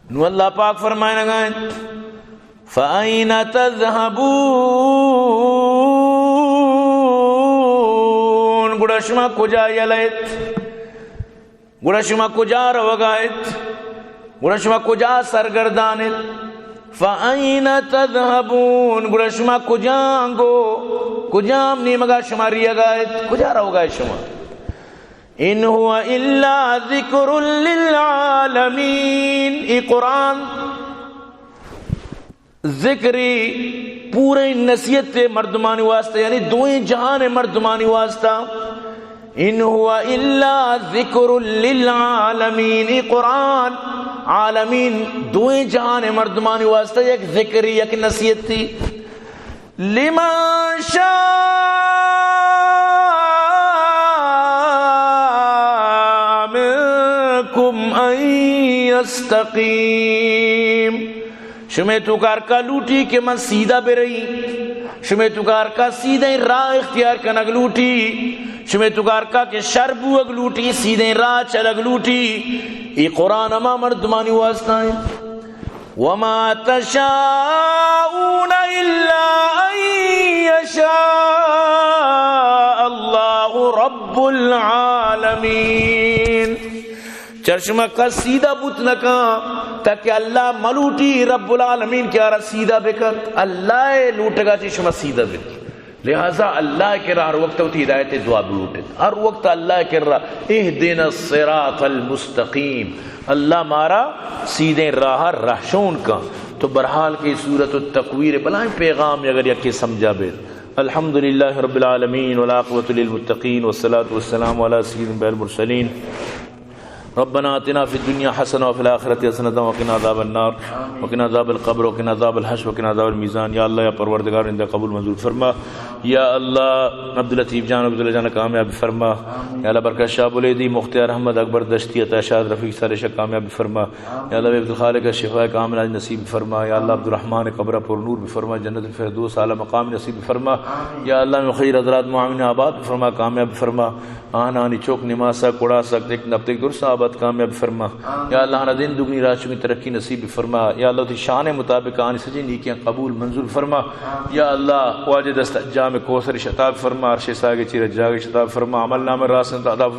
S1: نو اللہ پاک فرمائے لگائیں فَأَيْنَ تَذْهَبُونَ گوڑا شما کجا یلیت گوڑا شما کجا روگائت گوڑا شما کجا سرگردانت فَأَيْنَ تَذْهَبُونَ گوڑا شما کجانگو کجام نیمگا شما ریگائت کجا روگائت شما ان هو الا ذکر للعالمین ای قرآن ذکری پورے نصیحت مردمانی واسطہ یعنی دوئیں جہان مردمانی واسطہ ان هو الا ذکر للعالمین ای قرآن عالمین دوئیں جہان مردمانی واسطہ ایک ذکری ایک نصیحت تھی لمن شاء استقیم شمی تو کار کا لوٹی کہ من سیدھا بے رہی شمی تو کار کا سیدھا راہ اختیار کن اگ لوٹی شمی تو کار کا کہ شربو اگ لوٹی سیدھا راہ چل اگ لوٹی یہ قرآن اما مردمانی واسطہ ہے وما تشاؤون الا ان یشاء اللہ رب العالمین چرشمہ کا سیدھا بوت نکا تاکہ اللہ ملوٹی رب العالمین کیا رہا سیدھا بکر اللہ لوٹگا چشمہ سیدھا بکر لہذا اللہ کے رہا ہر وقت ہوتی ہدایت دعا بلوٹے ہر وقت اللہ کے رہا اہدنا الصراط المستقیم اللہ مارا سیدھے راہ رہشون کا تو برحال کی صورت التقویر بلائیں پیغام اگر یکی سمجھا بے الحمدللہ رب العالمین والعاقبۃ للمتقین والصلاة والسلام علی سید المرسلین ربنا آتنا فی الدنیا حسنہ وفی الآخرۃ حسنہ وقنا عذاب النار وقنا عذاب القبر وقنا عذاب الحشر وقنا عذاب الميزان یا اللہ یا پروردگار اندہ قبول منظور فرما یا اللہ عبداللطیف جان عبداللہ جان کامیاب فرما یا اللہ برکت شاہ بلیدی مختار احمد اکبر دشتی عطا شاہد رفیق سارے شاہ کامیاب فرما یا اللہ عبدالخالق شفاء کامل آج نصیب فرما یا اللہ عبدالرحمن قبر پر نور فرما جنت الفردوس اعلی مقام نصیب فرما یا اللہ خیر حضرات معاون آباد فرما کامیاب فرما آنانی چوک نماسا کوڑا سکت ایک نبتک درسا آباد کامیاب فرما یا اللہ ہر دن دگنی راشوں کی ترقی نصیب فرما یا اللہ تی شان مطابق آنی سجی نیکیاں قبول منظور فرما یا اللہ واجد استجام کوثر شتاب فرما عرش ساگے چیر جاگے شتاب فرما عمل نام راسن تعداب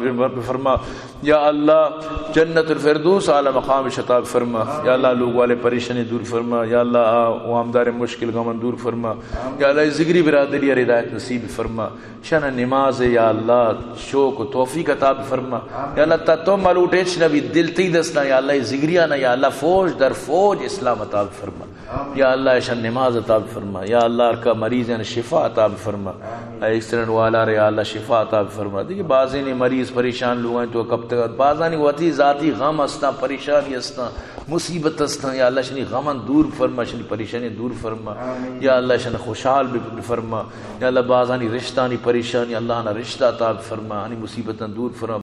S1: فرما یا اللہ جنت الفردوس اعلی مقام شتاب فرما یا اللہ لوگ والے پریشانی دور فرما یا اللہ وامدار مشکل غمن دور فرما یا اللہ ذکری برادری ہدایت نصیب فرما شان نماز یا اللہ شوق و توفیق عطا فرما یا اللہ تو ملوٹے نبی دل تی دسنا یا اللہ ذکریہ نا یا اللہ فوج در فوج اسلام عطا فرما یا اللہ شان نماز عطا فرما یا اللہ کا مریض یعنی شفا عطا فرما ایکسیڈنٹ والا رہے یا اللہ شفا عطا فرما دیکھیں بعضی نے مریض پریشان لوگ ہیں تو کب تک بعضانی وتی ذاتی غم اسنا پریشانی اسنا مصیبت اسنا یا اللہ شنی غمن دور فرما شنی پریشانی دور فرما یا اللہ شن خوشحال بھی فرما یا اللہ بعضانی رشتہ نی پریشانی اللہ نہ رشتہ عطا فرما انی مصیبتاں دور فرما